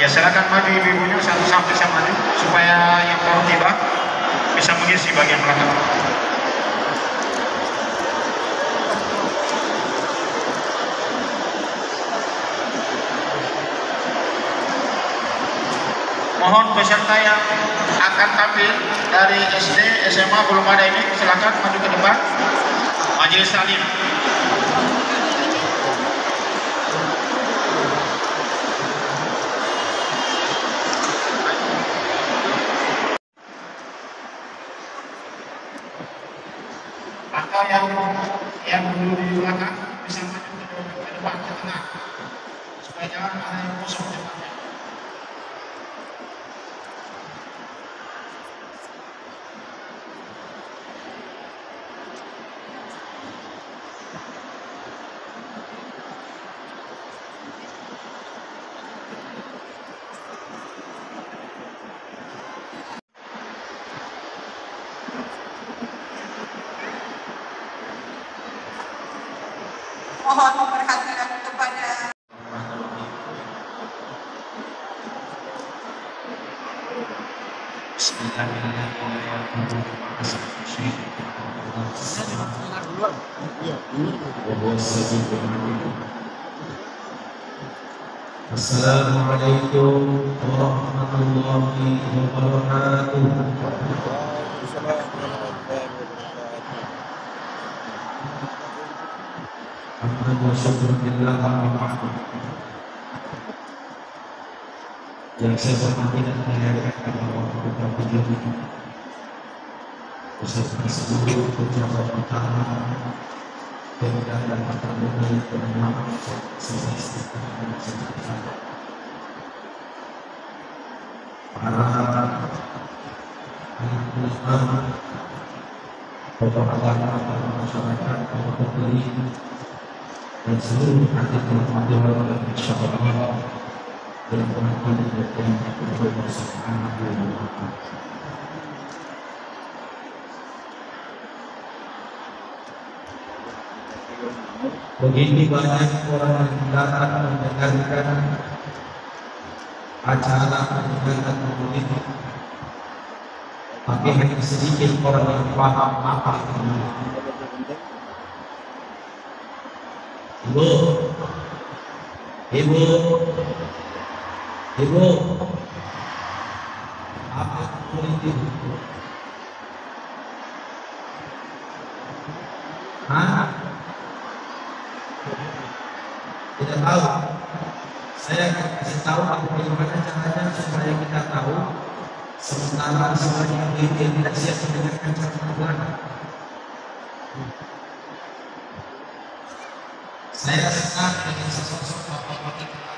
Ya silakan maju ibu-ibunya satu-satu bisa maju supaya yang baru tiba bisa mengisi bagian belakang. Mohon peserta yang akan tampil dari SD, SMA belum ada ini, silakan maju ke depan. Majelis Taklim. Maka yang dulu di belakang bisa maju ke depan, ke tengah, supaya jangan ada yang kosong depannya. Mohon memperhatikan kepada Assalamualaikum warahmatullahi wabarakatuh. Alhamdulillah syukurillah yang saya hormati dan muliakan Allah Subhanahu beserta seluruh pejabat utama Pemda dan Pertanian yang bermanfaat selesai para ulama, tokoh agama, para masyarakat, para pembeli dan seluruh hadirin yang hadir insyaallah dalam pengambilan Allah Subhanahu wa taala. Begini banyak orang yang datang mendengarkan acara pendidikan maulid, tapi hanya sedikit orang yang paham apa itu. Ibu, apa maulid itu? Tidak tahu. Saya akan kasih tahu bagaimana caranya supaya kita tahu. Sementara semuanya yang tidak siap mendengarkan cara. Saya senang dengan sosok bapak-bapak kita.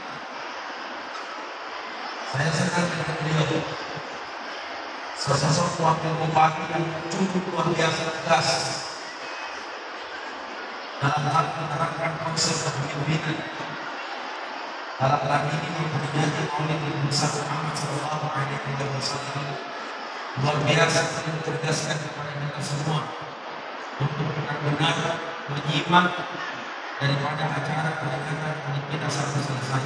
Saya senang dengan beliau. Sosok wakil bupati yang cukup luar biasa tegas dalam hal menerapkan konsep kepemimpinan. Dalam hal ini memperingati Maulid Nabi Muhammad sallallahu alaihi wasallam luar biasa ditegaskan kepada kita semua untuk benar-benar menyimak daripada acara peringatan Maulid kita sampai selesai.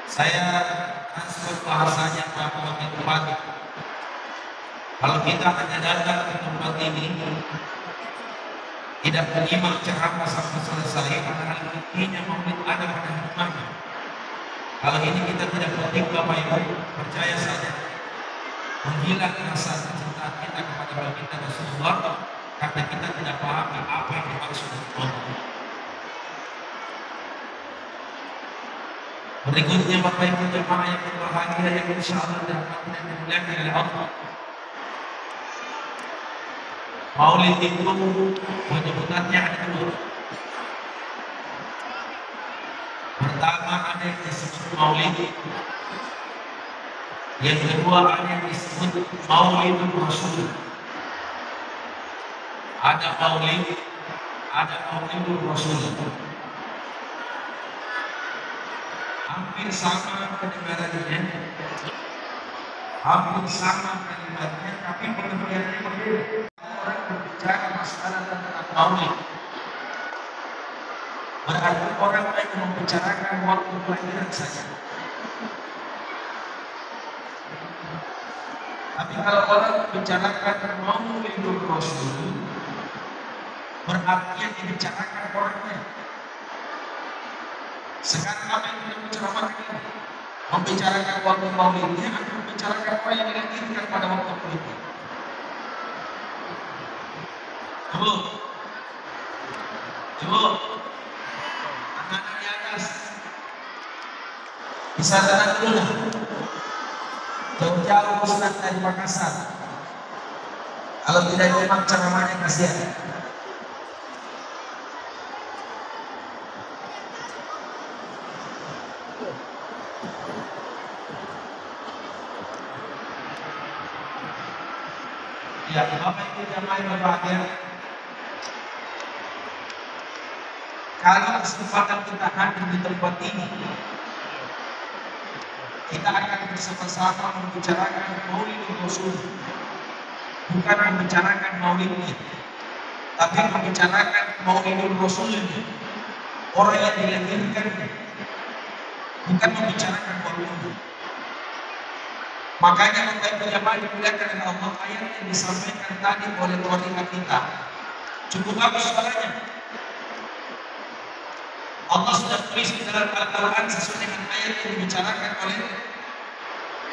Saya transfer bahasanya Pak Wakil Bupati. Kalau kita hanya datang ke tempat ini tidak menyimak ceramah sampai selesai, padahal intinya maulid ada pada hikmahnya. Kalau ini kita tidak penting Bapak Ibu, percaya saja menghilang rasa kecintaan kita kepada baginda Rasulullah karena kita tidak paham apa yang dimaksud maulid. Berikutnya Bapak Ibu jemaah yang berbahagia yang insyaallah dan dimuliakan oleh Allah. Maulid itu penyebutannya ada dua. Pertama ada yang disebut maulid, yang kedua ada yang disebut maulidul rasul. Ada maulid, ada maulidul rasul. Hampir sama kedengarannya, hampir sama kalimatnya, tapi pengertiannya berbeda. Orang berbicara masalah tentang maulid. Berarti orang hanya membicarakan waktu kelahiran saja. Tapi kalau orang membicarakan Maulidul Rasul, berarti yang dibicarakan orangnya. Sekarang apa yang kita bicarakan ini? Membicarakan waktu maulidnya atau membicarakan apa yang dilahirkan pada waktu maulidnya? Ibu, anak-anak di atas, bisa tenang dulu dah. Jauh-jauh Ustaz dari Makassar. Kalau tidak memang ceramahnya kasihan. Ya, Bapak Ibu jamaah yang berbahagia. Kalau kesempatan kita hadir di tempat ini, kita akan bersama-sama membicarakan Maulidul Rasul, bukan membicarakan maulidnya, tapi membicarakan Maulidul Rasul, orang yang dilahirkan, bukan membicarakan maulidnya. Makanya Bapak Ibu jamaah dimuliakan oleh Allah, ayat yang disampaikan tadi oleh keluarga kita cukup bagus suaranya. Allah sudah tulis di dalam Al-Quran sesuai dengan ayat yang dibicarakan oleh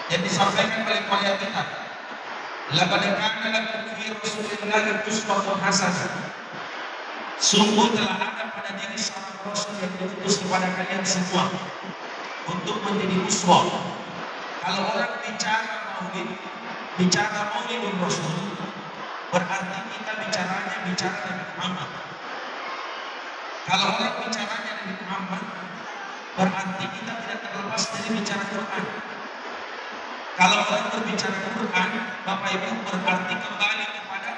yang disampaikan oleh keluarga kita. Laqad kana lakum fi Rasulillahi uswatun hasanah. Sungguh telah ada pada diri seorang Rasul yang diutus kepada kalian semua untuk menjadi uswah. Kalau orang bicara Maulidul Rasul, berarti kita bicara Nabi Muhammad. Kalau orang bicaranya Nabi Muhammad, berarti kita tidak terlepas dari bicara Quran. Kalau orang berbicara Quran, Bapak Ibu, berarti kembali kepada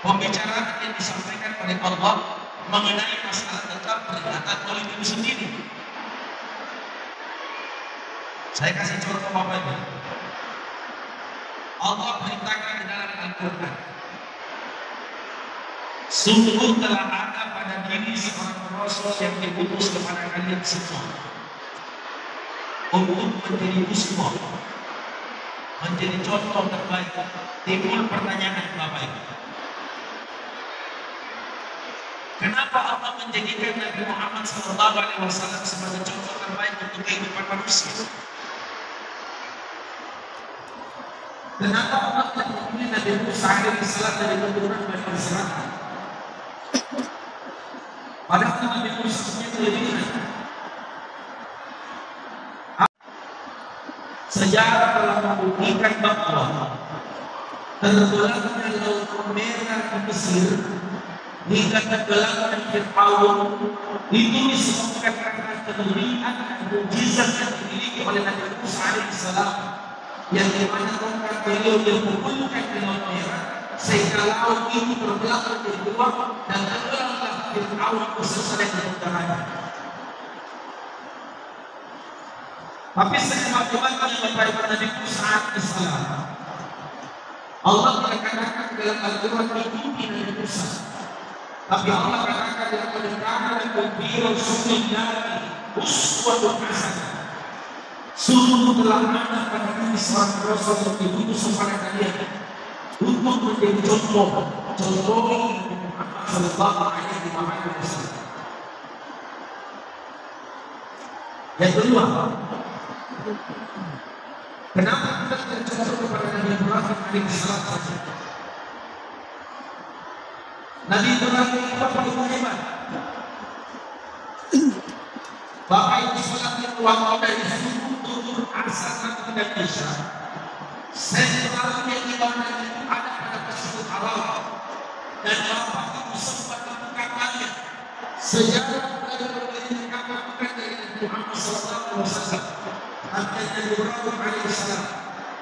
pembicaraan yang disampaikan oleh Allah mengenai masalah tentang peringatan Maulid itu sendiri. Saya kasih contoh Bapak Ibu. Allah perintahkan di dalam Al-Quran, sungguh telah ada pada diri seorang Rasul yang diutus kepada kalian semua untuk menjadi uswah, menjadi contoh terbaik. Timbul pertanyaan Bapak Ibu, kenapa Allah menjadikan Nabi Muhammad SAW sebagai contoh terbaik untuk kehidupan manusia? Kenapa Allah memilih Nabi Musa alaihissalam dari keturunan Bani Israil? Padahal Nabi Musa punya kelebihan. Sejarah telah membuktikan bahwa tenggelamnya Laut Merah di Mesir hingga tenggelamnya Fir'aun itu disebabkan karena kelebihan dan mukjizat yang dimiliki oleh Nabi Musa alaihissalam, yang dimana tongkat beliau dipukulkan di Laut Merah sehingga laut itu terbelah menjadi dua dan tenggelamlah Fir'aun beserta tentaranya. Tapi sehebat-hebatnya Bapak Ibu Nabi Musa alaihissalam, Allah tidak katakan dalam Al-Quran mengikuti Nabi Musa, tapi Allah katakan dalam Al-Quran fi Rasulillahi uswatun hasanah. Sungguh telah ada pada diri seorang Rasul yang diutus kepada kalian untuk menjadi contoh Nabi Muhammad sallallahu alaihi wasallam. Yang kedua, kenapa kita tercontoh kepada Nabi Ibrahim alaihissalam saja? Nabi Ibrahim itu paling hebat. Bapak Ibu sholat yang waktu dari subuh asar tidak bisa. Sentralnya ibadah itu ada pada Masjidil Haram, dan Bapak Ibu sempat mengatakannya sejarah dari berdirinya Ka'bah bukan dari Nabi Muhammad SAW. Nabi Ibrahim alaihissalam,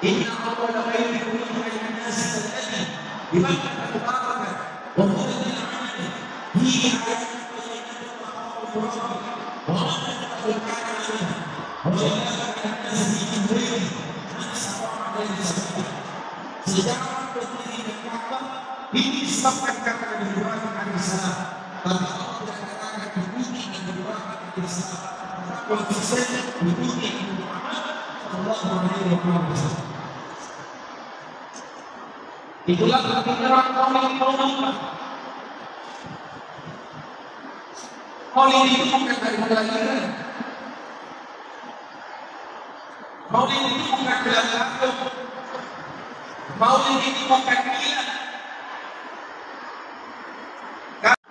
inna awwala baitin wudi'a lin-nasi alladhi bi Bakkah mubarakan wa hudan lil-'alamin fihi ayatun bayyinatun maqamu Ibrahim wa man yadkhul kana aminan wa ja'alna lin-nasi fi Jibril man istata'a ilaihi sabila. Sejarah berdirinya Ka'bah ini disebabkan karena Nabi Ibrahim alaihissalam, tapi Allah tidak katakan di bumi Nabi konsisten mengikuti Muhammad Sallallahu Alaihi Wasallam. Itulah kebenaran Maulid. Maulid itu bukan dari kelahiran. Maulid itu bukan kelahiran. Maulid itu bukan gila.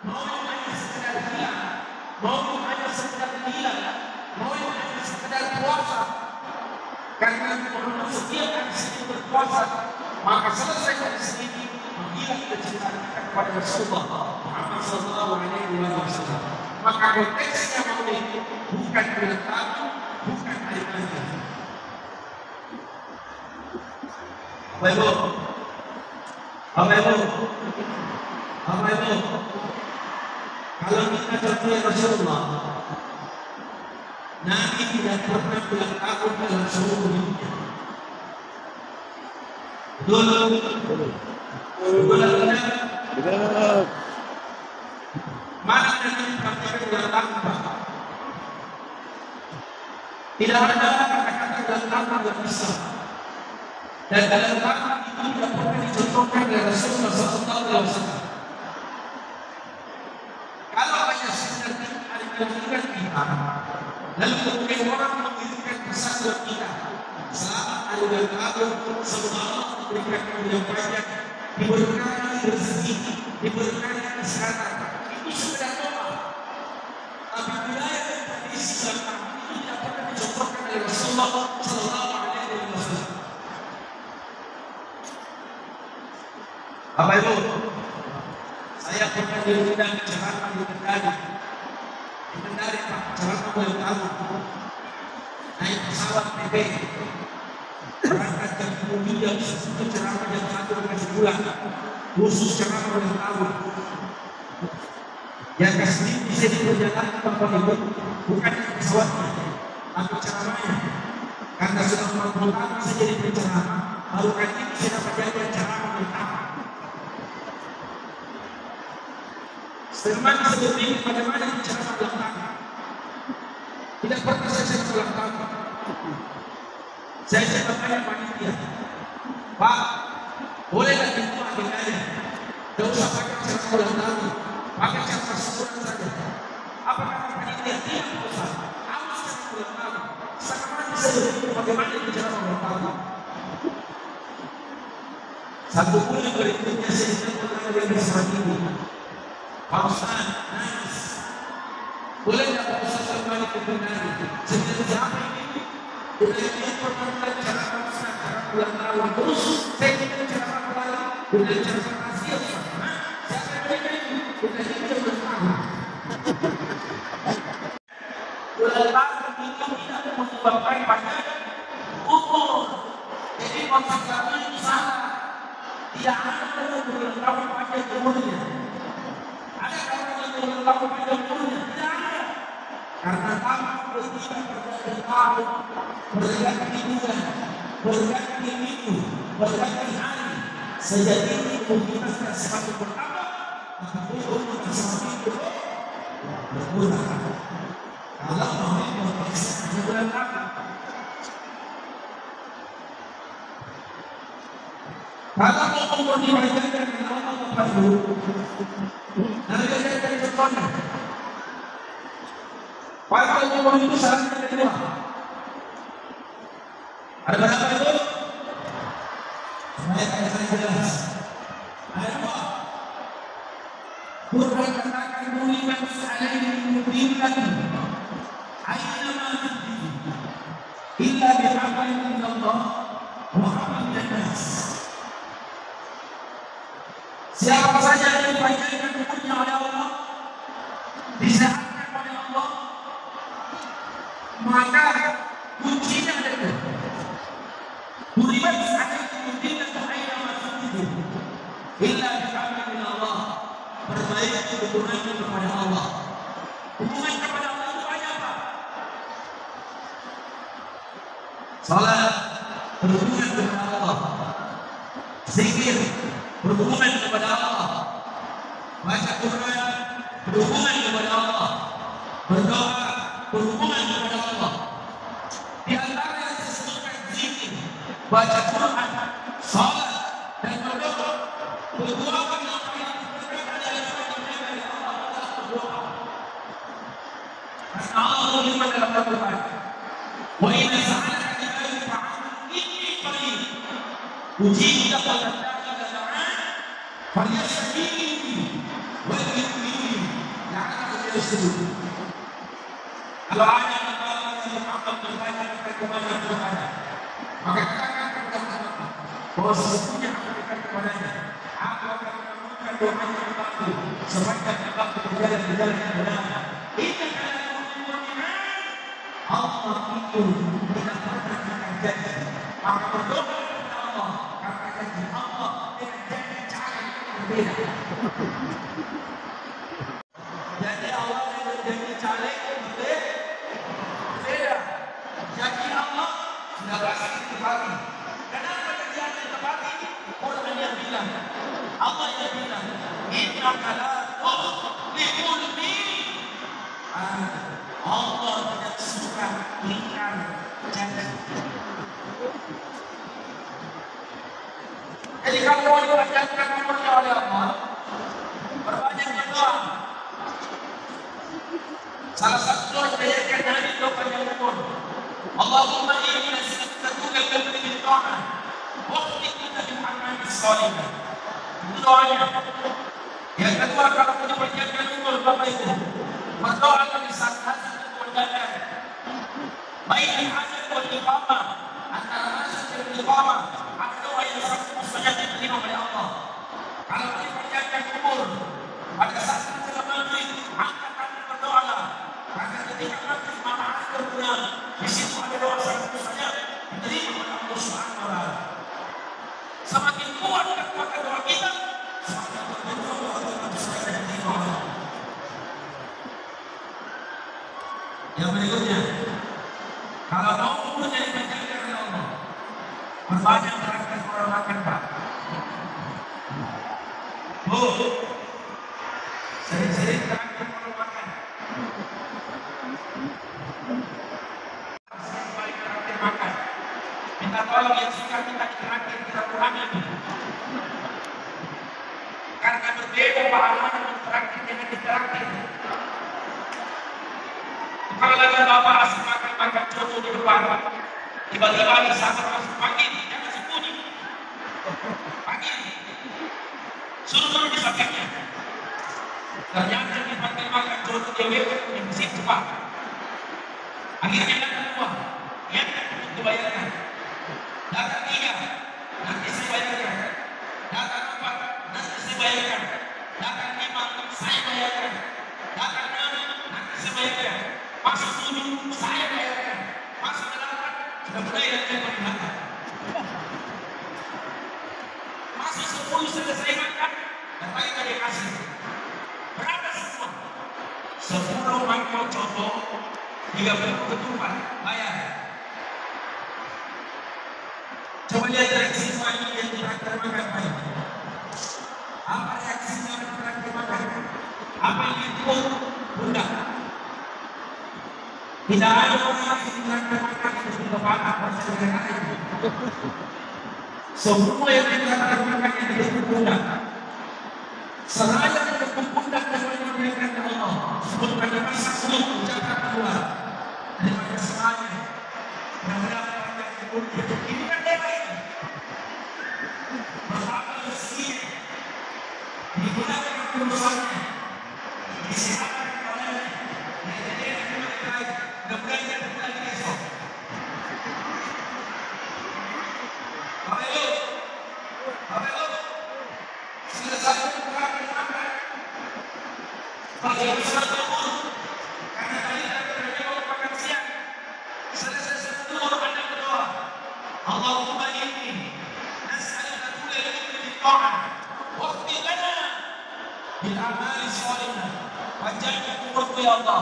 Maulid hanya sekedar gila. Maulid hanya sekedar gila. Maulid hanya sekedar puasa. Karena orang setiap hari Senin berpuasa, maka selesai dari sini menghilang kecintaan kita kepada Rasulullah Muhammad Sallallahu Alaihi Wasallam. Maka konteksnya Maulid bukan bulan tahun, bukan hari raya. Bapak Ibu, kalau kita contohnya Rasulullah, Nabi tidak pernah ulang tahun dalam seluruh hidupnya. Betul tidak? Mana Nabi mengatakan ulang tahun? Tidak ada kata-kata ulang tahun dalam Islam. Dan dalam tahun itu tidak pernah dicontohkan oleh Rasulullah SAW. Kalau hanya sekedar hari kelahiran kita, lalu kemudian orang mengirimkan pesan buat kita, selamat hari ulang tahun, semoga Allah memberikan kamu yang banyak, diberkahi rezeki, diberkahi kesehatan. Itu sekedar doa. Tapi wilayah dan tradisi dalam tahun itu tidak pernah dicontohkan oleh Rasulullah SAW. Bapak Ibu, saya pernah diundang ceramah di Kendari. Di Kendari Pak, ceramah ulang tahun. Naik pesawat PP, berangkat jam 10 jam 10 ceramah jam 1 masih pulang. Khusus ceramah ulang tahun. Yang kasih bisa diperjalan Bapak Ibu, bukan pesawatnya, tapi ceramahnya. Karena sudah 40 tahun saya jadi penceramah, baru kali ini saya dapat jadi ceramah ulang tahun. Firman sebelum bagaimana cara ulang tahun. Tidak pernah saya ulang tahun. Saya bertanya panitia, Pak, bolehlah kita agendanya? Tidak usah pakai cara ulang tahun, pakai cara syukuran saja. Apa kata panitia? Tidak usah. Harus cara ulang tahun. Sekarang saya bagaimana cara ulang tahun. Satu bulan berikutnya saya bertanya dengan sama ibu. Pak Ustaz, nangis. Boleh tidak Pak Ustaz kembali ke Kendari? Sejak siapa ini? Dia pernah cara Pak Ustaz, cara ulang tahun. Terus saya ingin cara kembali dengan cara rahasia Ustaz. Siapa yang ini? Dengan ini ulang tahun. Ulang tahun itu tidak menyebabkan banyak umur. Jadi konsep kami itu salah. Tidak ada ulang tahun panjang umurnya. Ada orang yang ulang panjang umurnya? Tidak ada. Karena tahun bertiga berganti tahun, berganti bulan, berganti minggu, berganti hari. Sejak ini mobilitas semakin bertambah, maka umur semakin berkurang. Kalau mau memperiksa bulan apa? Kalau mau umur dibayarkan dengan Allah dulu. Nanti saya cari contohnya. Partai umur itu syaratnya ada dua. Ada berapa itu? Saya jelas. Ada dua. Quran katakan buliman alaihi mubinat. Aina ma tudhi. Illa bihablin min Allah wa hablin nas. Siapa saja yang dibacakan umurnya oleh Allah, disehatkan oleh Allah, maka kuncinya ada. Beriman sangat mungkin aina masuk itu. Illa bihablin min Allah. Perbaiki hubungannya kepada Allah. Hubungan kepada Allah itu banyak apa? Salat, berhubungan kepada Allah. Zikir, berhubungan kepada Allah. Baca Quran, berhubungan kepada Allah. Berdoa, berhubungan kepada Allah. baca Quran, salat dan berdoa. Berdoa kepada Allah dari Allah adalah berdoa. Karena Allah berfirman dalam Al-Quran, "Wa idza sa'alaka ibadi fa'anni inni qarib, ujibu da'wata da'i idza da'an, falyastajibu li wa liyu'minu bi la'allahum yarshudun." Kalau ada yang Muhammad bertanya kepada Tuhan, maka katakan kepada Muhammad bahwa sesungguhnya aku berikan kepadanya, aku akan mengabulkan doanya kepadaku sepanjang aku berjalan di jalan yang benar. Ini Allah itu tidak pernah akan janji. Maka berdoa kepada Allah karena janji Allah dengan janji cara yang berbeda. Janji Allah dengan janji cara yang berbeda. Janji Allah sudah pasti ditepati. Kenapa janji Allah ditepati? Orang yang bilang, Allah yang bilang, innaka la tukhliqul mi'ad. Allah tidak suka ingkar janji. Jadi kalau mau diwajibkan umurnya oleh Allah, berbanyak berdoa. Salah satu doa yang dari doa yang umur, Allahumma inni nas'aluka al-qalbi bil ta'ah wa khtiqna bil a'mal as-salihah. Itu doanya. Yang kedua, kalau punya perjanjian umur Bapak Ibu, berdoa di saat baik di hajat dan iqamah, antara hajat dan iqamah ada doa yang sangat mustajab diterima oleh Allah. Kalau punya perjanjian umur, pada saat menjelang maghrib, angkat tangan berdoalah. Karena ketika maghrib mata anda bergerak, di situ ada doa sangat mustajab diterima oleh Allah Subhanahu wa Ta'ala. Semakin kuat kekuatan doa kita, semakin berdoa doa mustajab diterima oleh Allah. Yang berikutnya, kalau mau menjadi perjanjian oleh Allah, berbanyak traktir orang makan, Pak. Bu, sering-sering traktir orang makan. Sering traktir makan. Minta tolong yang suka kita traktir kita kurangi. Karena berbeda pahala dengan traktir dengan ditraktir. Kalau lagi bapak asik makan coto di depan, tiba-tiba ada sasar masuk pagi, jangan sembunyi. Pagi, suruh di sampingnya. Ternyata dipanggil makan coto dia yang mesti cepat. Akhirnya datang dua, yang untuk dibayarkan. Datang tiga, nanti saya bayarkan. Datang empat, nanti saya bayarkan. Datang lima, saya bayarkan. Datang enam, nanti saya bayarkan. Masuk 7, saya bayarkan. Masuk 8, sudah bayar dan perlihatkan. Masuk 10, selesai makan, dan bayar dari kasih. Berapa semua? 10 mangkok coto, 30 ketupat, bayar. Coba lihat reaksi semua ini yang terakhir makan baik. Apa reaksinya yang terakhir makan? Apa yang itu? Bunda. Tidak ada orang yang makan itu sudah panas, semua yang dikatakan makan yang disebut pundak. Selain disebut pundak dan menyebutkan Allah, sebutkan nama satu ucapan keluar daripada semuanya. Mudah-mudahan yang disebut ini kan dewa ini. Betapa meskinya digunakan urusannya, disehatkan kepalanya, dijadikan kembali baik. Mudah-mudahan kembali besok. Bapak Ibu, selesai bergerak makan. Pagi besar turun, karena tadi kita berjauh makan siang. Selesai turun Anda berdoa. Allahumma inni nas'aluka kulla bil ta'ah wa khfid lana bil a'mali shalihah. Panjangkan umurku ya Allah.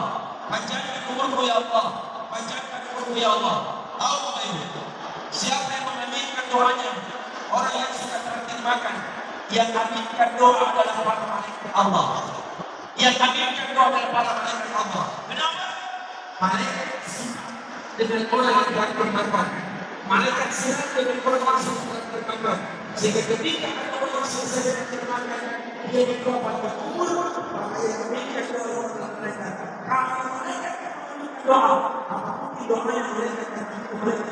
Panjangkan umurku ya Allah. Panjangkan umurku ya Allah. Tahu Bapak Ibu, siapa yang mengaminkan doanya? Orang yang suka traktir makan. Yang aminkan doa adalah para malaikat Allah. Yang aminkan doa adalah para malaikat Allah. Kenapa? Malaikat suka dengan orang yang traktir makan. malaikat sirat dengan informasi surat bergambar. Sehingga ketika ada orang selesai dengan firman-Nya, dia bertobat berkumur, maka yang mereka doa dalam mereka. Kalau mereka doa, apapun doa yang mereka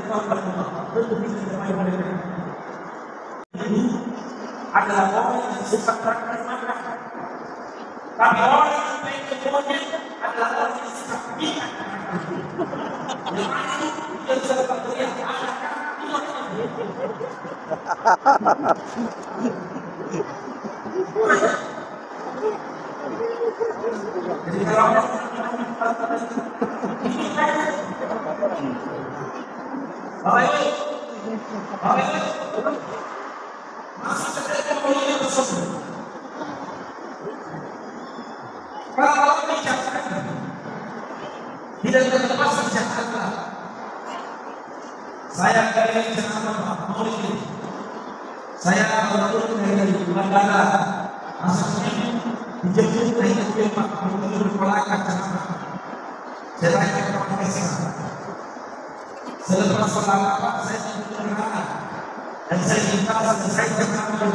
doa tentu bisa damai mereka. Ini adalah orang yang suka praktek makan. Tapi orang yang baik kemudian adalah orang yang suka bikin. Yang mana itu yang sudah berteriak anak-anak. Jadi kalau masih terjadi pemilihan tersebut. Kalau bicara tidak terlepas bicara. Saya dari Jakarta Maulid. Saya baru dari bandara. Asalnya dijemput dari Jepang menuju Malaka Jakarta. Saya tanya ke Profesor. Selepas berlama saya menerima dan saya minta selesai Jakarta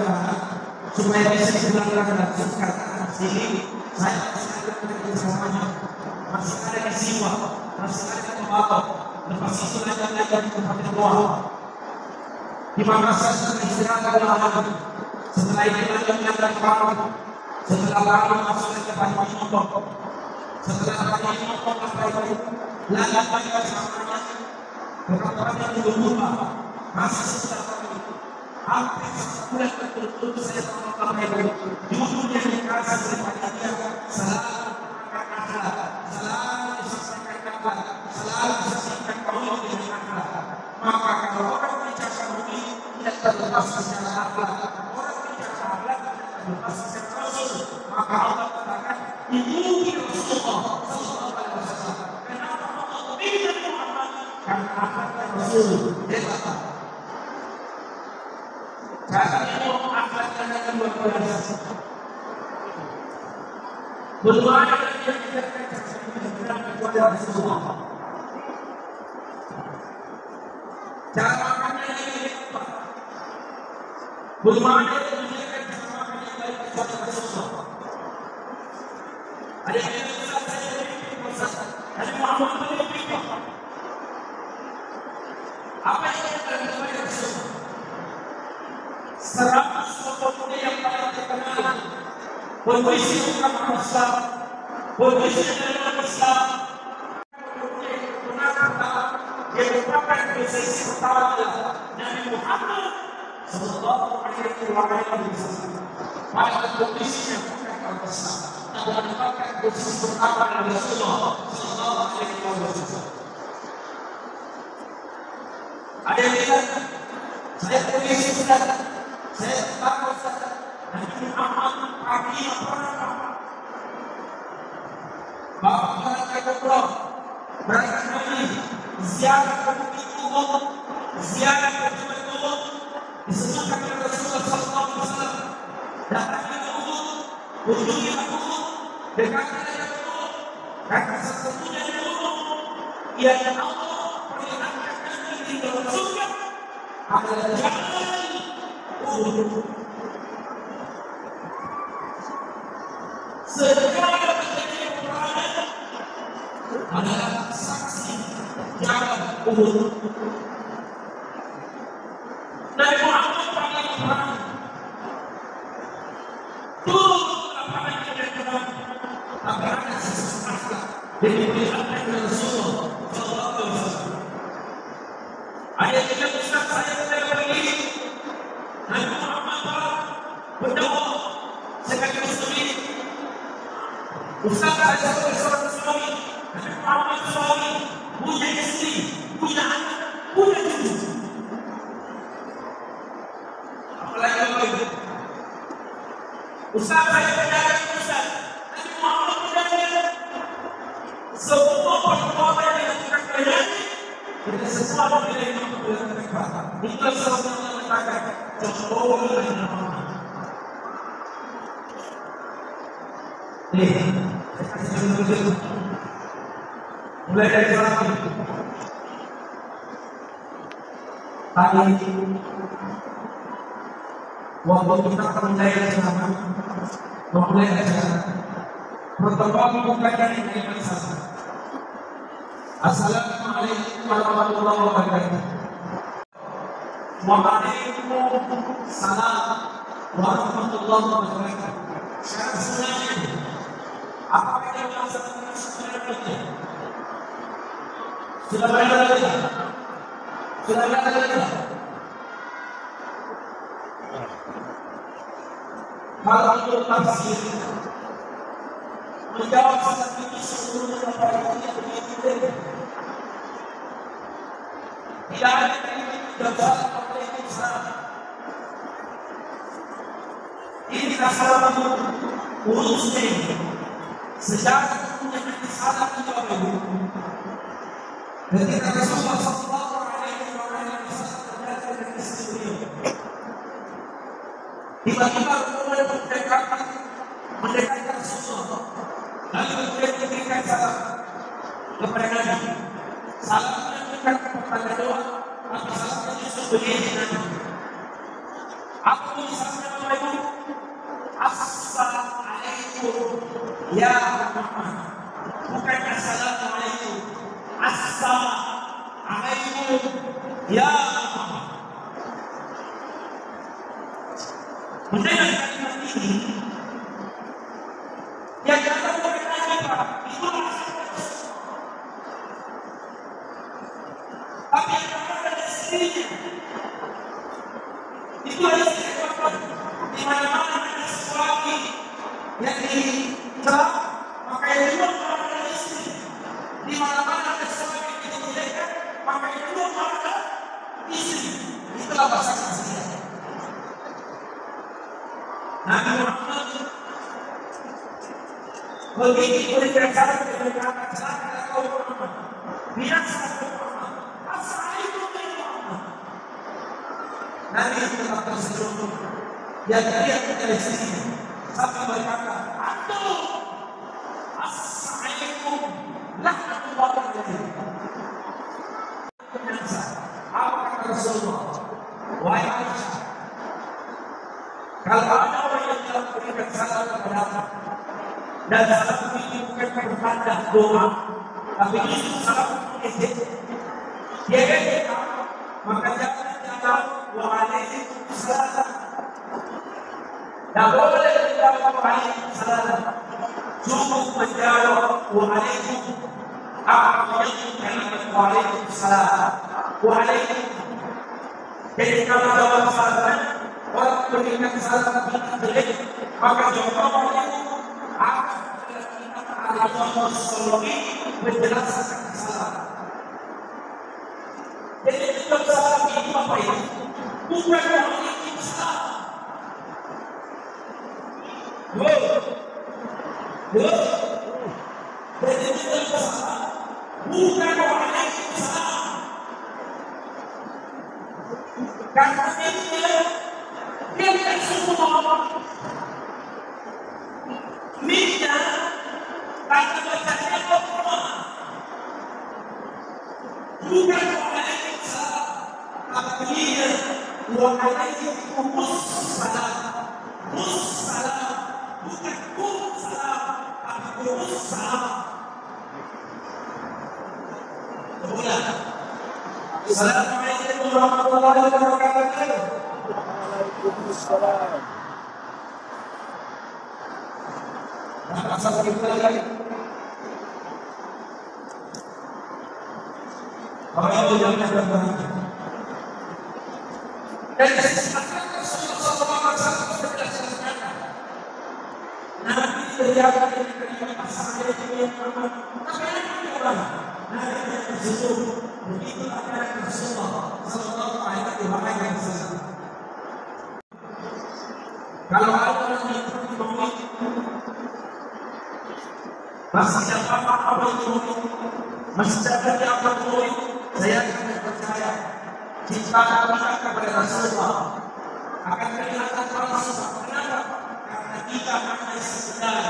supaya bisa dipulangkan dan singkat sini. Saya masih ada kerjasamanya, masih ada kesiwa, masih ada kebatok. Lepas itu lagi di tempat doa. Di mana saya sudah istirahat dalam. Setelah itu lagi bangun. Setelah bangun masuk ke tempat motor. Setelah tempat motor sampai lagi samanya. Berapa yang berubah masih setelah hampir sebulan betul-betul saya sampai di ujungnya dikasih kepada dia selalu maka kalau orang bicara bumi tidak terlepas secara akhlak, orang bicara akhlak tidak terlepas secara rasul, maka Allah katakan ini Rasulullah Sallallahu Alaihi Wasallam. Kenapa Allah memilih Muhammad? Karena akhlaknya Rasul. Hebat. Caranya akhlaknya akan luar biasa. Berdoa yang kita kepada Rasulullah. Cara makannya ini apa? Bagaimana dia menjaga cara makan yang baik kepada Rasulullah? Ada yang bisa saya beri pesan, ada Muhammad beri pesan. Apa yang kita lakukan Rasulullah? 100 pemuda yang paling terkenal, berisi agama Islam, berisi dalam Islam. Yang merupakan prosesi pertama Nabi Muhammad Sallallahu Alaihi Wasallam. Pada kondisi yang bukan Islam, dan merupakan prosesi pertama Nabi Rasulullah Sallallahu Alaihi Wasallam. Ada yang bilang, saya polisi sudah, saya takut sudah. Nabi Muhammad pagi apa? Bapak kita pulang, mereka Nabi. Ziarah ke Bukit Uhud, ziarah ke Jabal Uhud, disebutkan oleh Rasulullah SAW. Datang ke Uhud, kunjungi Uhud, dekati dengan Uhud, kata sesungguhnya di Uhud, yang Allah perlihatkan Nabi di dalam surga adalah Jabal Uhud. Segala kejadian peperangan adalah saksi Jabal Uhud. Nabi Muhammad pagi perang turun ke lapangan dengan perang. Tapi ada sesuatu yang diperlihatkan oleh Rasulullah Sallallahu Alaihi Wasallam. Ada yang tidak Ustaz saya tidak berdiri. Nabi Muhammad berdoa sebagai muslim. Ustaz saya sebagai seorang suami. Nabi Muhammad suami. Punya istri, punya anak, punya cucu. Apalagi apa itu? Ustaz saya berjalan Ustaz. Nabi Muhammad berjalan. Semua perbuatan yang kita kerjakan, kita sesuatu yang kita lakukan. Itulah sebab yang mengatakan Jokowi dan Muhammad. Mulai dari sekarang tadi waktu kita memulai acara, pertemuan bukan dari saja. Assalamualaikum warahmatullahi wabarakatuh. Waalaikumsalam warahmatullahi wabarakatuh. Sebenarnya apa yang dilaksanakan sebenarnya? Sudah berada di sudah berada di kalau untuk tafsir menjawab satu ini seluruhnya tidak ada yang salah ini masalah urusnya sejak punya salah kita ketika Rasulullah sallallahu alaihi wasallam tiba-tiba mendekatkan Rasulullah lalu kemudian memberikan salam kepada Nabi. Salamnya bukan kepada doa, tapi salamnya justru begini Nabi. Apa tulisannya Bapak Ibu? Assalamualaikum ya Muhammad. Bukan assalamualaikum. Assalamualaikum ya Muhammad. Mendengar kalimat ini, yang datang kepada Nabi Pak, itu tapi yang datang dari sendirinya, itu ada sesuatu di mana-mana ada sesuatu yang dicela, maka yang dua orang dari sini, di mana-mana ada sesuatu yang dijelekkan, maka yang dua orang di sini. Itulah bahasa Indonesia. Nabi Muhammad begitu berbicara dengan cara kaum Muhammad, biasa Muhammad, assalamualaikum Muhammad. Nabi tetap tersenyum. Dia tidak dari sini sampai berkata, "Antum, assalamualaikum laknatullahi alaikum." Apa kata Rasulullah? Wahai Aisyah, kalau ada orang yang telah memberikan salam kepada Allah dan salam itu bukan bertanda doa, tapi itu salam izin, dia kata, maka jangan jawab waalaikumsalam. Tak boleh menjawab waalaikumsalam, cukup menjawab waalaikum. Apa yang kalimat waalaikumsalam? Waalaikum. Jadi kalau jawab salam orang berikan salam jelek, maka jawabannya akan ada contoh psikologi menjelaskan salam. Jadi itu salam itu apa itu? Bukan waalaikumsalam. Jadi itu salam bukan waalaikumsalam. Karena dia tidak semua minta kata bacanya apa? Bukan waalaikumsalam, tapi dia waalaikumsalam. Mussalam, bukan kumsalam, tapi kumsalam. Kemudian, Assalamualaikum warahmatullahi wabarakatuh. Waalaikumsalam. Masa kita lagi. Kalau yang berani. Dan kesempatan Rasulullah SAW berjelas-jelas. Nabi berjalan dengan pasangan yang aman. Tapi Nabi berani. Nabi yang bersetuju. Begitu ada Rasulullah SAW yang bersetuju. Kalau ada yang bersetuju, masih dapat apa itu? Masih dapat apa itu? Saya tidak percaya. Cinta kita kepada Rasulullah akan kelihatan langsung. Kenapa? Karena kita hanya sekedar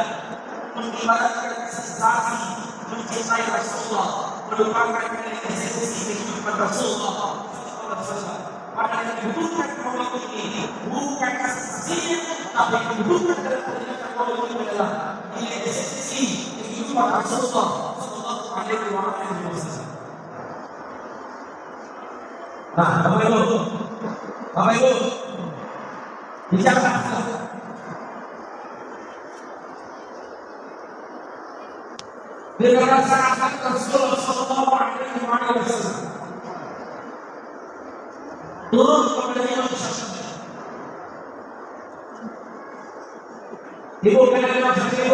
mengibaratkan sensasi mencintai Rasulullah, melupakan esensi kehidupan Rasulullah. Maka yang dibutuhkan kaum ini bukan saksinya, tapi yang dibutuhkan dalam pernikahan kaum ini adalah nilai esensi kehidupan Rasulullah Sallallahu Alaihi Wasallam. Nah, Bapak Ibu, bicara dengan sangat Rasulullah Sallallahu Alaihi Wasallam turun kepada Imam Syafi'i. Ibu kenal Imam Syafi'i,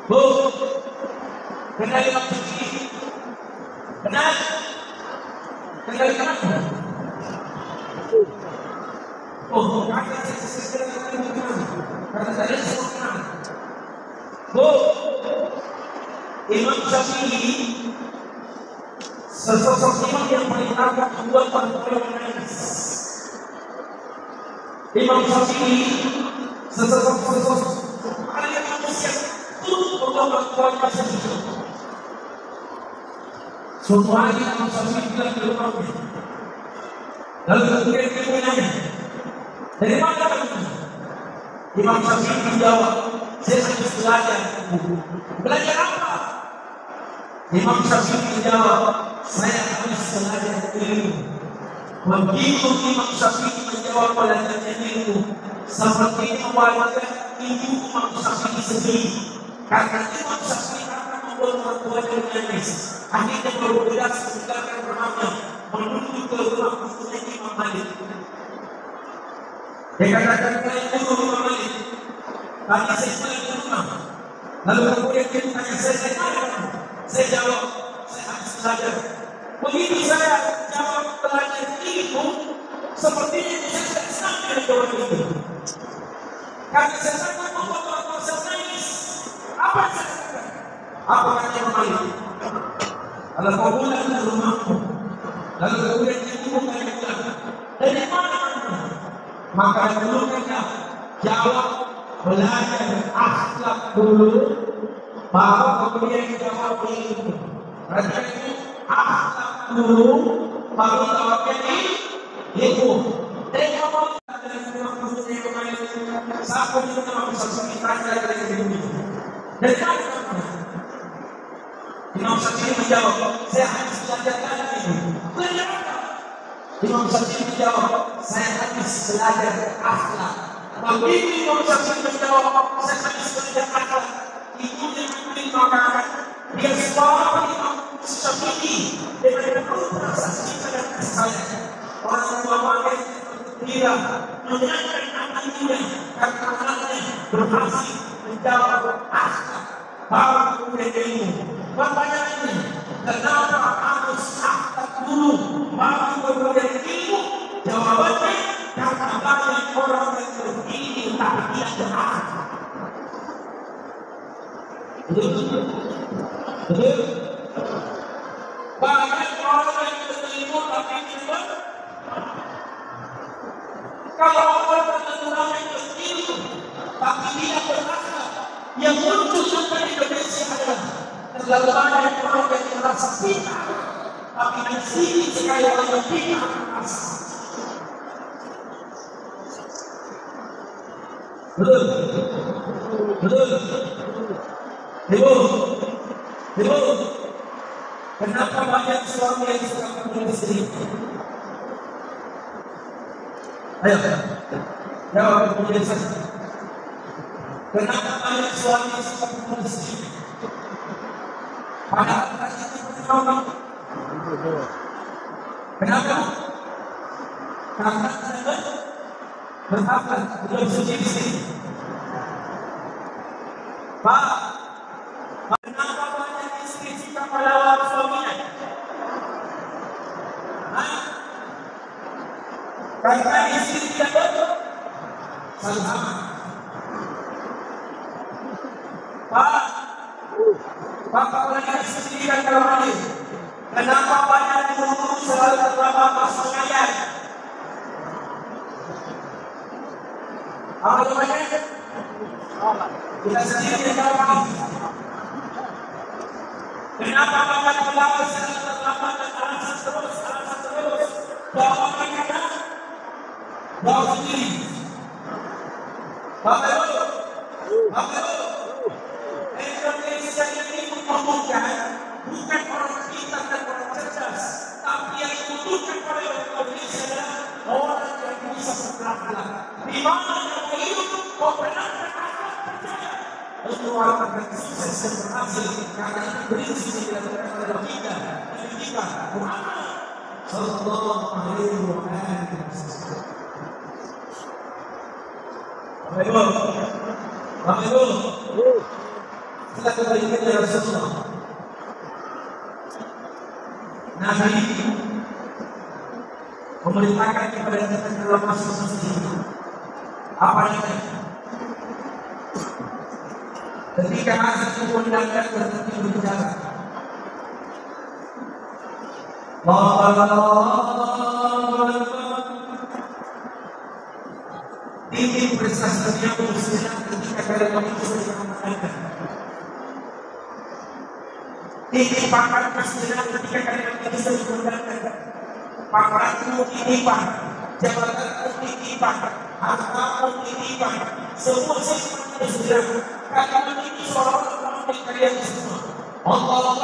Bu, kenal Imam Syafi'i, kenal kenapa? Oh, karena saya semua kenal. Bu, Imam Syafi'i sesosok imam yang paling agak membuat orang menangis. Imam Syafi'i sesosok paling manusia untuk membuat orang menangis. Suatu hari Imam Syafi'i bilang ke rumahnya, lalu kemudian dia menanya, dari mana kamu? Imam Syafi'i menjawab, saya harus belajar. Belajar apa? Imam Syafi'i menjawab, saya harus belajar ilmu. Begitu Imam Syafi'i menjawab belajarnya ilmu, seperti awalnya ibu Imam Syafi'i sendiri. Karena Imam Syafi'i akan membuat orang tuanya menangis. Akhirnya bergegas meninggalkan rumahnya menuju ke rumah gurunya Imam Malik. Dia katakan kepada guru Imam Malik, tadi saya pulang ke rumah. Lalu kemudian dia bertanya, saya mana? Saya jawab, saya harus belajar. Begitu saya jawab belajar ilmu, sepertinya saya tidak senang dengan jawaban itu. Karena saya sangat membuat orang saya menangis. Apa yang saya katakan? Apa kata Imam Malik? Kalau kau pulang ke rumahmu, lalu kemudian ibu tanya pulang, dari mana kamu? Maka dulu mereka jawab belajar akhlak dulu, baru kemudian jawab ilmu. Berarti itu akhlak dulu, baru jawabnya ilmu. Dan kamu dari rumah gurunya yang lain, siapa juga kamu bisa ditanya dari ilmu. Dari mana kamu? Imam Syafi'i menjawab, saya harus belajar lagi. Belajar apa? Imam Syafi'i menjawab, saya harus belajar akhlak. Begitu Imam Syafi'i menjawab, saya harus belajar akhlak. Ibunya membeli makanan, dia suara Imam Syafi'i dengan penuh rasa cinta dan kasih sayang. Orang tua makan dia menyanyikan anaknya karena anaknya berhasil menjawab akhlak. Baru kemudian ilmu. Pertanyaannya, kenapa harus akhlak dulu baru kemudian ilmu? Jawabannya, karena banyak orang yang berilmu tapi tidak berakhlak. Betul? Banyak orang yang berilmu tapi tidak. Kalau orang yang berilmu tapi tidak berakhlak, yang muncul sampai di Indonesia adalah terlalu banyak orang yang merasa pintar, tapi yang sedikit sekali orang yang pintar merasa. Betul. Ibu, kenapa banyak suami yang suka membunuh istri? Ayo, jawab kemudian saja. Kenapa banyak suami yang suka membunuh istri? Padahal itu menolong. Kenapa? Karena berapa belum suci istri. Pak, kenapa banyak istri suka melawan suaminya? Karena istri tidak betul. Sama. Pak, banyak istri dan kalau ini, kenapa banyak guru selalu terlambat masuk mengajar? Apa jawabannya? Kita sendiri yang jawab. Kenapa banyak pelaku selalu terlambat dan alasan terus? Bawa mereka, bawa sendiri. Bapak Ibu, Indonesia ini membutuhkan bukan orang pintar dan orang cerdas, tapi yang dibutuhkan oleh Indonesia adalah orang yang bisa berakhlak. Di mana yang hidup membenarkan akhlak percaya untuk orang akan sukses dan berhasil karena itu prinsip yang dilakukan oleh kita Nabi kita Muhammad Sallallahu Alaihi Wasallam. Bapak Ibu, kita kembali ke Rasulullah. Nabi memerintahkan kepada kita dalam masing-masing apa itu? Ketika azan dikumandangkan berhenti berbicara. Tinggi prestasi yang bersejarah ketika kalian itu sudah mengatakan. Tinggi pangkat prestasi ketika kalian itu sudah mengatakan. Pangkatmu titipan, jabatanmu titipan, hartamu titipan, semua sifat bersejarah. Kalian ini seolah-olah milik kalian semua. Allah.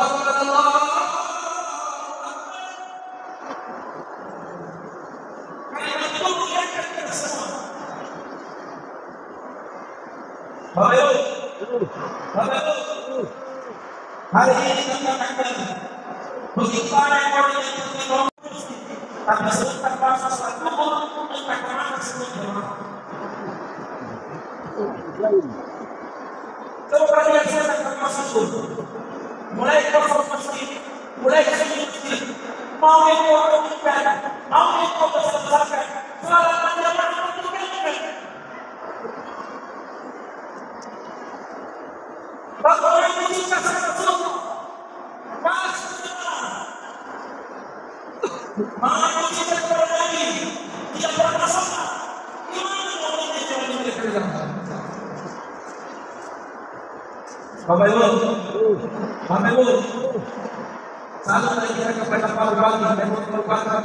Kalian itu muliakan kita semua. Bapak Ibu, hari ini kita akan bagaimana orang yang bertemu, tapi sebentar bahasa satu entah kemana semuanya. Coba lihat saya termasuk mulai kosong masjid, mulai sini masjid, mau itu orang ibadah, mau itu besar-besarkan, salat panjang bahwa orang yang cinta sama Rasulullah pasti mana yang cinta kepada Nabi tidak pernah sama. Gimana orang yang jangan diberikan? Bapak Ibu, salam dari kita kepada Pak Bupati dan Bupati.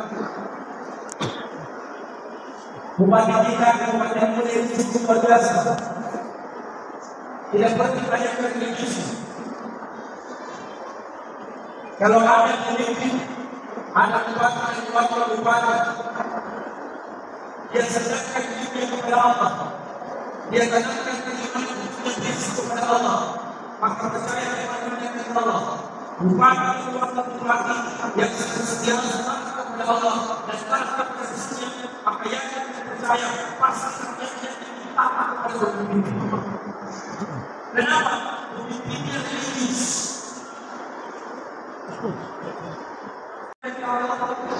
Bupati kita Kabupaten Mulia cukup luar biasa. Tidak perlu banyak religius. Kalau ada pemimpin, ada bupati, dia sedangkan hidupnya kepada Allah, dia tanamkan keimanan kepada Allah, maka percaya kepada Allah. Bupati yang setia kepada Allah dan taat kepada Rasulnya, maka yakin dan percaya pasti terjadi taat kepada pemimpin. Kenapa? Pemimpinnya religius.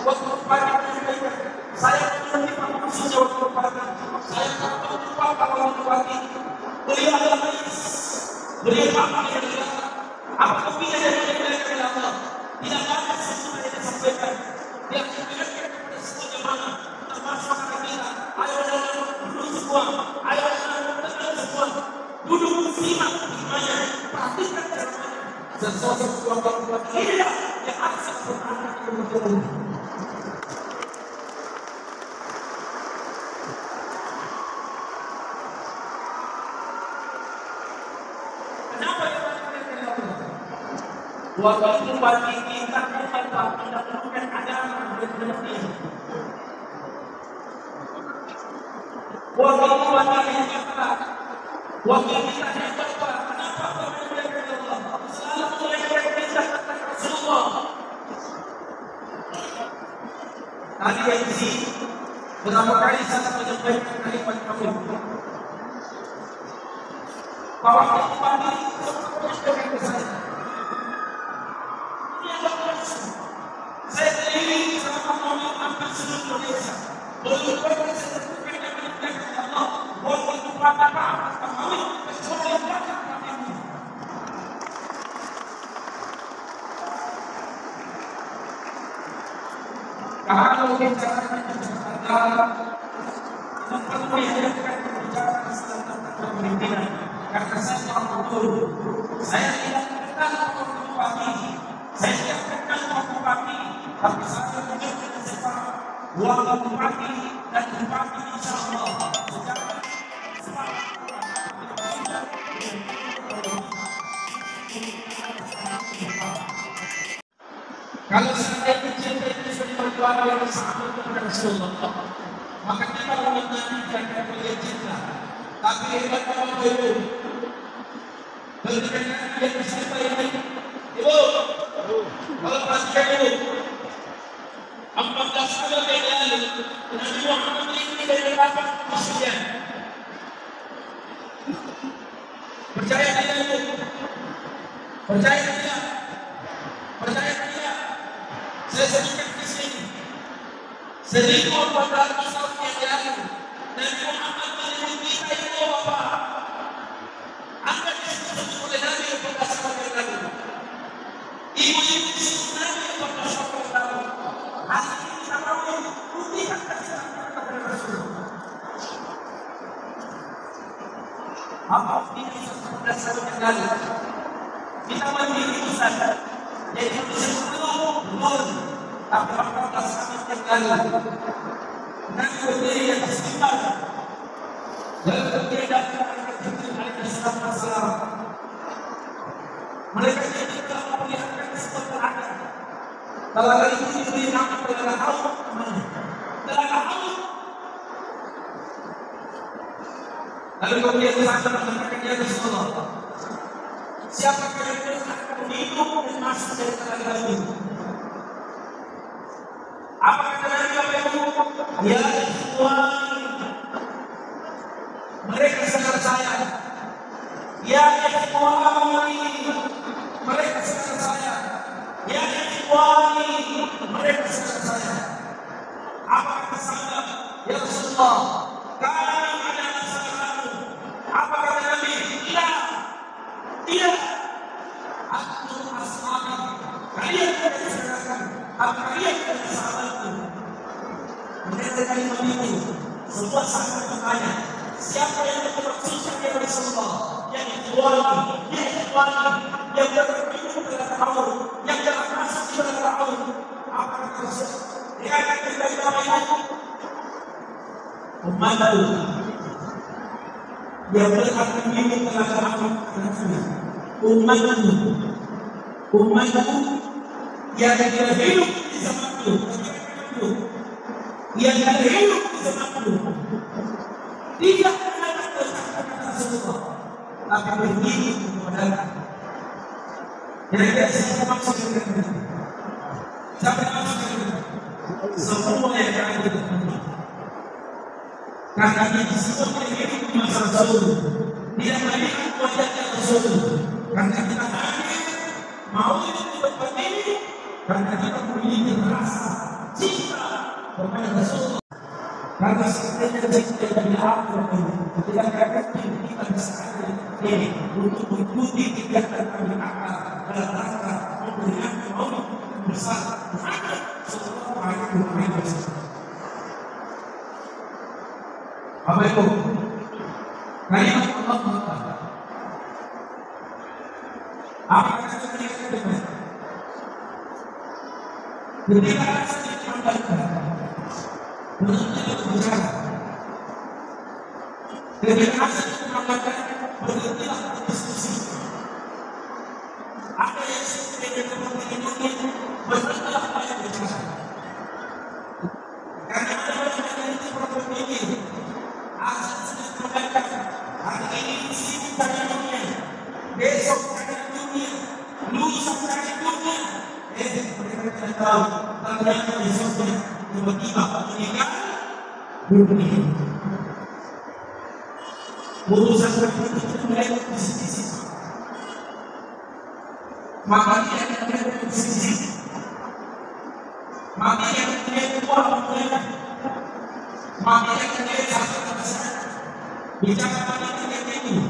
Waktu pagi saya mengerti Pak Maksudnya waktu pagi. Saya tahu Pak waktu pagi. Beliau adalah manis. Beliau apa yang dia apa kepingan yang dia berikan Allah. Tidak ada sesuatu yang dia sampaikan. Dia mengingatkan kepada semua jemaah, termasuk anak kita. Ayo duduk semua. Ayo duduk semua. Duduk simak imannya, perhatikan caranya. Sesuatu buat inilah yang harus berangkat ke betul. Kenapa yang waktu bagi kita mendapatkan agama benar-benar ini. Waktu bagi kita waktu kita hebat, kenapa kau memuliakan Allah? Selalu memuliakan perintah Rasulullah. Tadi yang di sini, berapa kali saya menyampaikan kalimat kami bahwa kita pagi semuanya ke saya. Ini adalah langsung. Saya keliling sama mama hampir seluruh Indonesia. Berlupakan saya terbuka dan memuliakan Allah. Waktu itu apa-apa. Kalau bicara tentang mempermuliakan pembicaraan tentang kepemimpinan, karena saya betul, saya tidak kenal waktu pagi, saya tidak kenal waktu pagi, tapi saya menjadi seorang Uang bupati dan bupati insya Allah kalau seandainya cinta itu sudah berdoa yang sahabat kepada Rasulullah, maka kita umat Nabi tidak boleh cinta. Tapi hebatnya Bapak Ibu, bagaimana dia siapa ini? Ibu, kalau perhatikan Ibu, 14 abad yang lalu, Nabi Muhammad ini dari berapa maksudnya? Percaya tidak Ibu? Percaya tidak? Percaya tidak? Saya sebutkan di sini. 1400 tahun yang lalu, Nabi Muhammad menyebut kita itu Bapak. Anda disebut oleh Nabi 14 tahun yang lalu. Ibu-ibu disebut Nabi 14 tahun yang lalu. Hari ini kita mau membuktikan kasih kepada Rasulullah. Apa ini 14 tahun yang lalu? Kita mandiri Ustaz. Jadi disebut belum. Tapi 14 tahun yang lalu. Nabi berdiri yang istimewa. Lalu berdiri dan masalah. Mereka tidak telah memperlihatkan kesempatan ada. Kalau kali ini diberi nama Telaga Haud, Telaga Haud. Lalu kemudian saya mengatakan ya Rasulullah, siapa yang akan minum dan masuk dari Telaga Haud? Apa kata Nabi Muhammad? Ya Tuhan, mereka sedang saya. Ya ikhwani, mereka sedang saya. Ya ikhwani, mereka sedang saya. Apa kata sahabat? Ya Rasulullah, kami adalah sahabatmu. Apa kata Nabi? Tidak, tidak. Antum ashabi, kalian tidak diserahkan. Apa kalian tidak sahabatku? Mereka kalimat ini, sebuah sahabat bertanya, siapa yang dimaksudkan ya Rasulullah? Yang ikhwani, yang berpikir kepada Allah, yang dalam masuk kepada Allah. Apa kata Rasul? Dia akan menjadi apa? Umatku yang berhak memilih kepada Allah. Umatku yang tidak hidup di zamanku, yang tidak hidup di zamanku, tidak akan kata Rasulullah. Akan berdiri kepada kira-kira siapa maksudnya siapa maksudnya semua yang akan bertemu karena di semua yang hidup di masa Rasul tidak melihat wajahnya Rasul karena kita hadir mau itu tempat ini karena kita memiliki rasa cinta kepada Rasul karena sebenarnya cinta dari Allah ketika kita bisa hadir ini untuk mengikuti kegiatan kami akal dalam rangka memberikan maulid besar Muhammad sallallahu alaihi wasallam. Apa itu? Kalimat Allah Taala. Apa kata mereka dengan? Ketika saya dipanggilkan, berhenti berbicara. Ketika saya dipanggilkan, berhentilah berdiskusi. Apa yang sebenarnya kepentingan ini berhentilah banyak bicara. Karena ada yang itu berpikir, asal sudah terbatas. Hari ini sibuk cari dunia, besok cari dunia, lusa cari dunia. Mereka tidak tahu ternyata besoknya tiba-tiba meninggal dunia. Urusan seperti itu mereka bisnis. Makanya mereka bisnis. Makanya mereka buat mereka. Makanya mereka besar. Bicara pada mereka itu,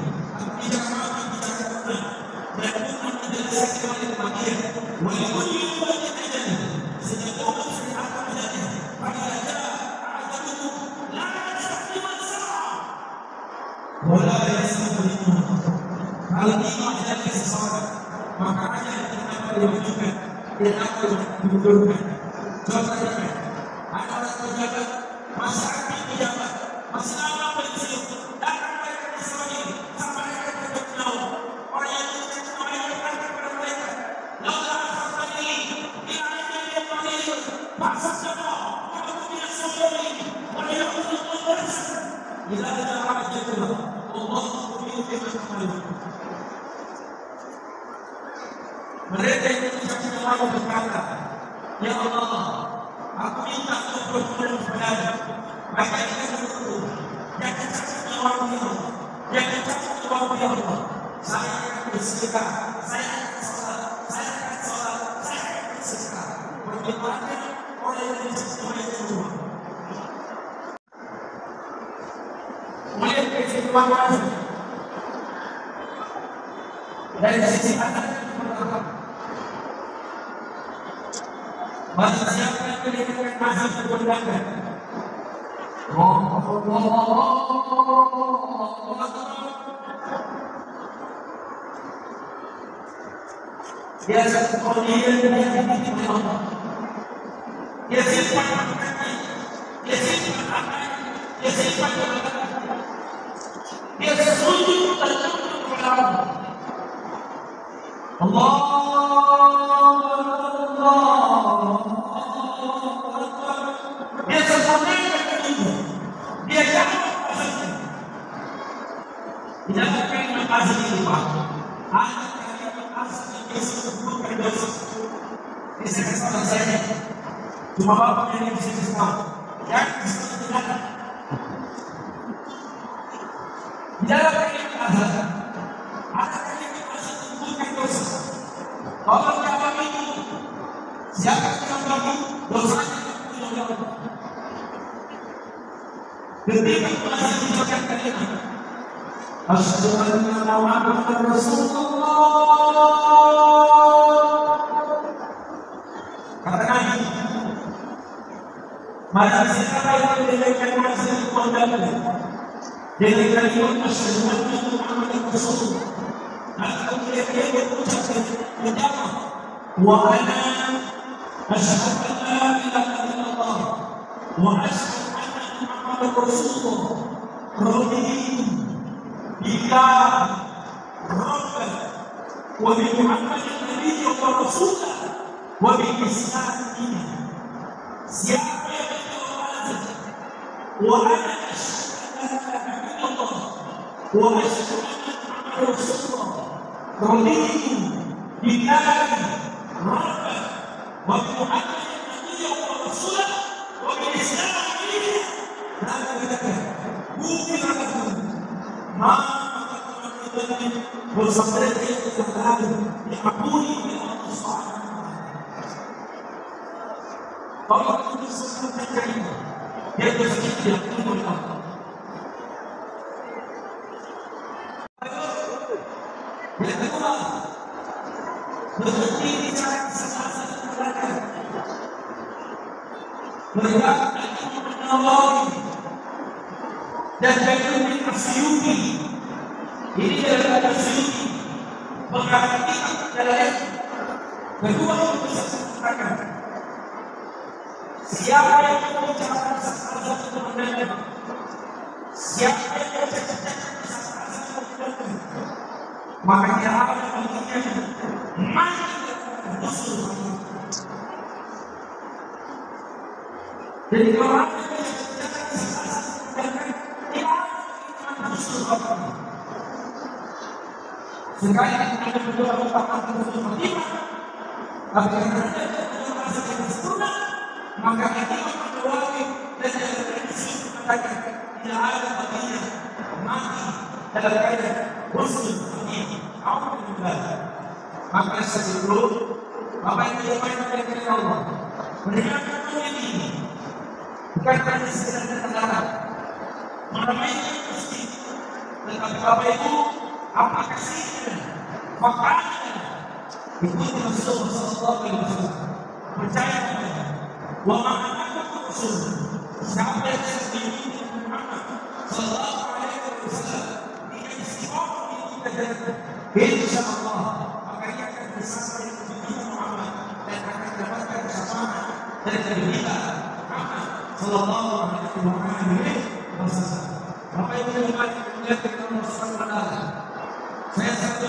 bicara apa bicara apa. Dan bukan menjelaskan oleh makia. Walaupun itu banyak terjadi. Sejak orang sudah akan terjadi. Pada ada itu lantas masalah. Wala yasabun. Kalau iman dari seseorang, maka hanya yang dimajukan, yang akan dimundur. Contohnya, ada para pejabat, masih aktif pejabat, masih lama pensiun, datang mereka bersama ini, sampai mereka berjauh nyawa. Orang yang mencari orang yang berkata kepada mereka, laulah asal ini, bila ada yang mengambil, paksa semua, kalau tidak semua ini, orang yang berasa, bila ada orang yang berkata, Allah memilih kembali. Mereka yang mencari nyawa berkata, ya Allah, aku minta untuk bertemu kepadamu. Maka kita berdoa, jangan cacat nyawamu ya Allah, jangan cacat nyawamu ya Allah. Saya akan bersedekah, saya akan sholat, saya akan bersedekah. Bagaimana orang yang mencari nyawa itu semua? Melihat kesimpulan dari sisi anak masa siapa yang meninggalkan mazhab tergolongkan? Dia satu dia dia simpan kaki, dia simpan tangan, dia simpan kaki, dia sujud tertunduk kepada Allah. Allah. Dia sempurnakan itu. Dia jauh asasnya. Tidak ada kalimat asas itu, Pak. Ada kalimat asas yang bisa disebutkan dosa. Bisa kesalahan saya. Cuma Bapak yang bisa disebut. Yang bisa disebutkan. Tidak ada kalimat asas. Ada kalimat asas yang disebutkan dosa. Kalau jawab itu, siapa yang jawab dosanya yang jawab. Ketika masih diucapkan kalimat Asyhadu anna Muhammadar Rasulullah, katakan maka siapa yang mendengarkan nasihat kepada dengan kalimat asyhadu anna Muhammadar Rasulullah, maka kemudian dia mengucapkan menjawab wa ana asyhadu an la ilaha illallah wa asyhadu anna Muhammadar Rasulullah, raditu billah rabban wa bi Muhammadin nabiyyan wa rasulan wa bil islam dinan. Siapa yang menjawab wa ana asyhadu an la ilaha illallah wa asyhadu anna Muhammadar Rasulullah, raditu billah rabban wa bi Muhammadin nabiyyan wa rasulan wa bil islam dinan. Maka katakan bukti aku bersabda dia berkata diampuni oleh Allah Subhanahu wa taala. Kalau itu sesuatu yang dia bersedia diampuni oleh Allah. Yang kedua, berhenti bicara kesalahan mereka. Mereka Nawawi dan Jalaluddin Asyuti. Ini adalah Asyuti berarti dalam kedua itu bisa dikatakan siapa yang membicarakan kesalahan itu mendengar, siapa yang menceritakan kesalahan itu mendengar, maka dia akan memberikan mati musuh. Jadi kalau ada yang menceritakan kesalahan itu mendengar, dia akan memberikan musuh. Sekali kita berdoa kepada Allah, apabila ada yang sempurna, maka kita berdoa dan tradisi mengatakan tidak ada bagian mati dalam keadaan muslim ini. Alhamdulillah. Maka sebelum Bapak yang diamankan oleh Allah mendengarkan ini bukan hanya sekedar terdengar, meramaikan masjid, tetapi Bapak Ibu apa kasihnya, makanya ikuti Rasulullah sallallahu alaihi wasallam, percaya kepada wa ma'anakum rasul, siapa yang diikuti Muhammad sallallahu alaihi wasallam dia istiqomah di jalan insyaallah maka dia akan bersama dengan Muhammad dan akan mendapatkan kesamaan dari kita Muhammad Sallallahu Alaihi Wasallam. Bapak Ibu yang kemudian kita masukkan modal. Saya satu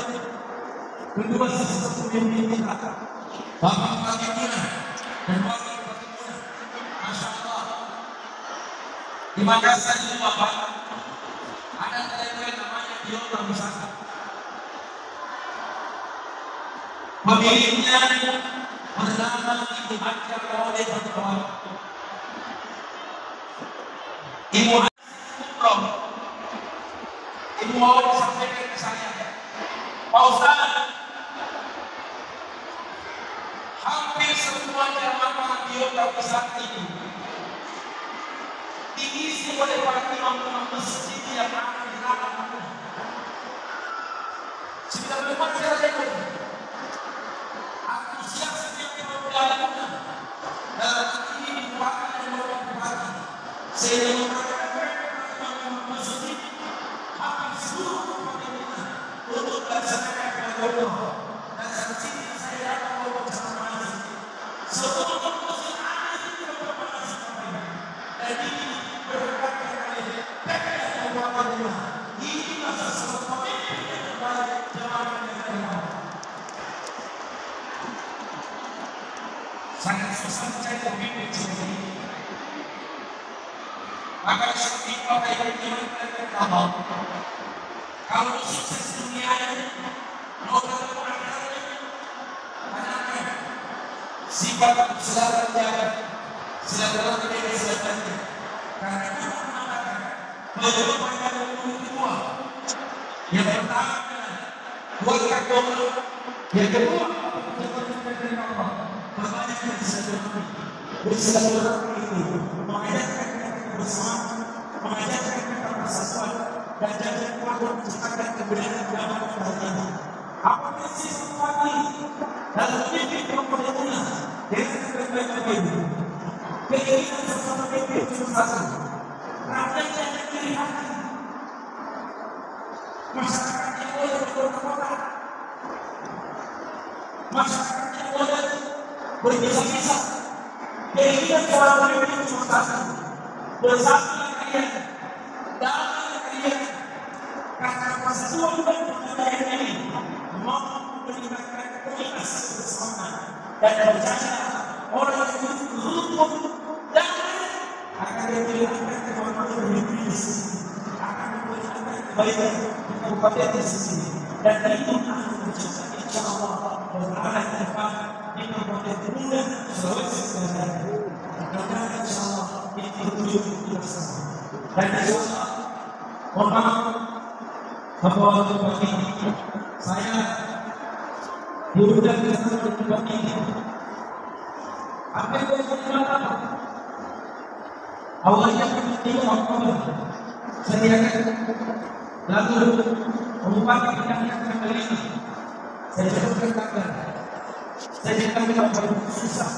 kedua satu pemimpin kita, Bapak Fatimah dan Wakil Fatimah. Masya Allah. Di Makassar itu Bapak ada yang namanya Biota Wisata. Pemiliknya bernama Ibu Hajar oleh Fatimah. Ibu Ibu mau disampaikan ke saya, Pak Ustaz, hampir semua jamaah Biota Wisata ini diisi oleh para imam masjid yang ada di dalam. Sudah memang saya lihat antusias yang dilakukan dalam ini dibuat dan dibuat sehingga untuk melaksanakan kepada Allah dan saksi saya akan bersama semua muslim ada di dalam dan ini berkaitan dengan PKS Allah. Ini masa sesuatu yang terbaik jamaah yang sangat susah saya berpikir seperti ini. Maka seperti apa yang dilakukan Allah. Kalau sukses dunia ini, sifat selatan selatannya. Karena itu mengatakan bahwa pada kedua, yang pertama buatkan doa, yang kedua perbanyak bersilaturahmi itu mengajarkan kita bersama, mengajarkan kita persatuan dan jangan lupa menciptakan kebenaran dalam kebahagiaan. Apabila sesuatu dalam hidup kemudian dengan kebaik-baik ini, keinginan sesama itu cuma satu. Rakyat yang dipilih hati, masyarakat yang boleh berkota-kota, masyarakat yang boleh berpisah-pisah. Keinginan sesama itu cuma satu. Bersatu kalian, damai kalian. Karena persatuan dan kebudayaan ini mampu meningkatkan kualitas bersama dan percaya orang yang rukun dan akan menghilangkan kemampuan berhidup akan menghilangkan kebaikan di kabupaten tersebut dan itu akan mencapai insyaallah berarah depan di kabupaten Ternate Sulawesi Selatan. Mudah-mudahan insyaallah itu tujuan bersama dan insyaallah bahwa tempat ini saya diundang ke tempat ini. Apa yang saya lakukan? Awalnya tidak Oktober saya lalu Bupati Pinangnya kembali. Saya sebutkan tanggal. Saya bilang susah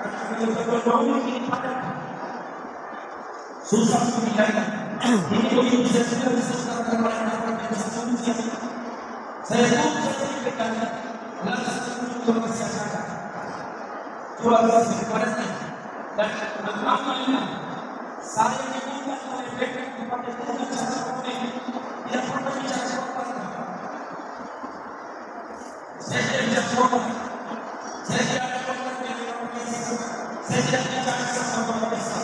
karena beliau ini padat. Susah memilihnya. Ini begitu saya sudah saya sampaikan langsung ke masyarakat. Keluarga sebenarnya dan alhamdulillah saya diminta oleh mereka kepada masyarakat ini tidak pernah bicara apa-apa. Saya tidak bicara apa-apa. Saya tidak ada kontak dengan organisasi. Saya tidak bicara sama organisasi.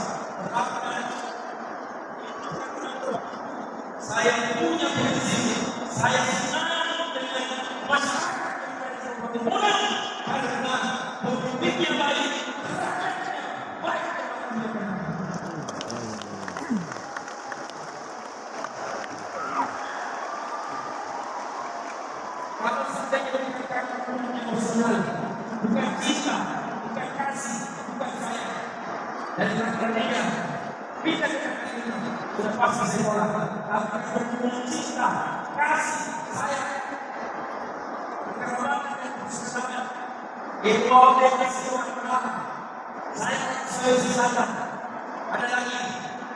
Saya punya prinsip. Saya senang dengan masyarakat yang berkebutuhan karena pemimpinnya baik, rakyatnya baik. Kalau seandainya dikatakan pemimpin emosional, bukan cinta, bukan kasih, bukan sayang, dan karenanya kita sudah pasti sekolah akan berhubungan cinta, kasih, sayang. Karena bersama itu oleh peristiwa saya susah. Ada lagi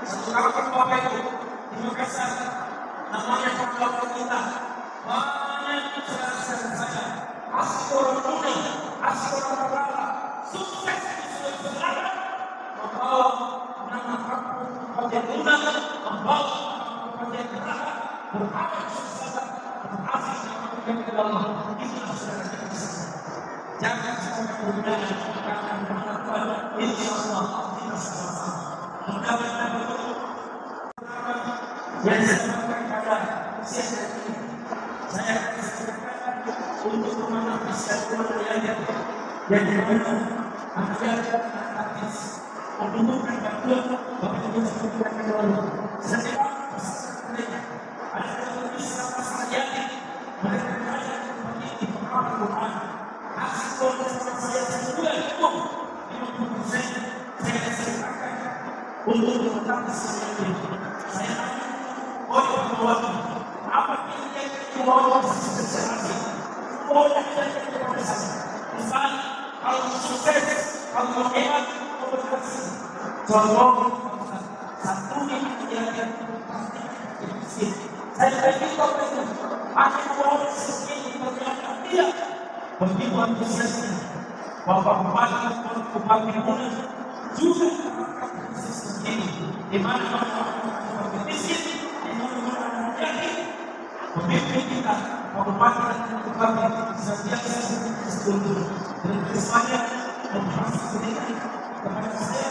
satu kawan Bapak Ibu di Makassar namanya Pak kita banyak saudara saya asli orang muda, asli orang Batak, sukses di Sulawesi Selatan membawa nama kebahagiaan dunia, membawa kebahagiaan neraka, beramal sukses, berhasil melakukan ke Allah. Itulah saudara kita. Jangan sampai kemudian karena bermanfaat. Insya Allah kita sama-sama. Mudah-mudahan yang saya sampaikan pada usia ini, saya sampaikan untuk memanfaatkan kemuliaan yang dimana anak-anak hadis membutuhkan bantuan Bapak Ibu sekalian yang lalu. Setiap mereka ada yang bisa masalah yakin mereka berada di pengamal Quran. Hasil bersama saya sebulan cukup 50% saya serahkan untuk menetapkan sesuatu ini. Saya tanya, apa yang dibawa sukses? Boleh jadi kebiasaan. Misal, kalau sukses, kalau hebat, kalau berhasil. Contoh, satu yang menjadikan miskin. Saya lagi tahu itu. Ada orang miskin yang berjalan tidak. Begitu antusiasnya. Bapak-bapak bupati pun juga seperti ini. Di mana orang miskin, di mana yakin. Pemimpin kita, kabupaten dan bupati senantiasa sekutu dan bersemangat membahas pendidikan kepada saya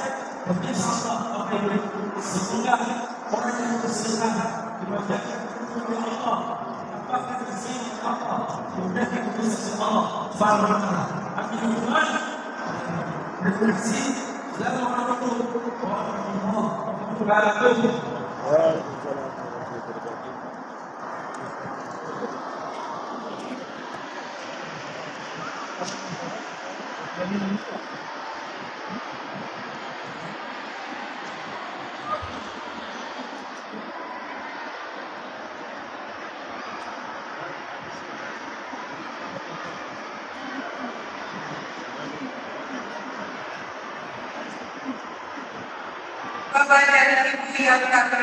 dan insya Allah Bapak Ibu semoga orang yang bersedekah dibacakan oleh Allah, dapatkan rezeki Allah, dimudahkan rezeki Allah Subhanahu wa taala. Amin. Terima kasih. Assalamualaikum warahmatullahi wabarakatuh. Bapak dan Ibu yang kami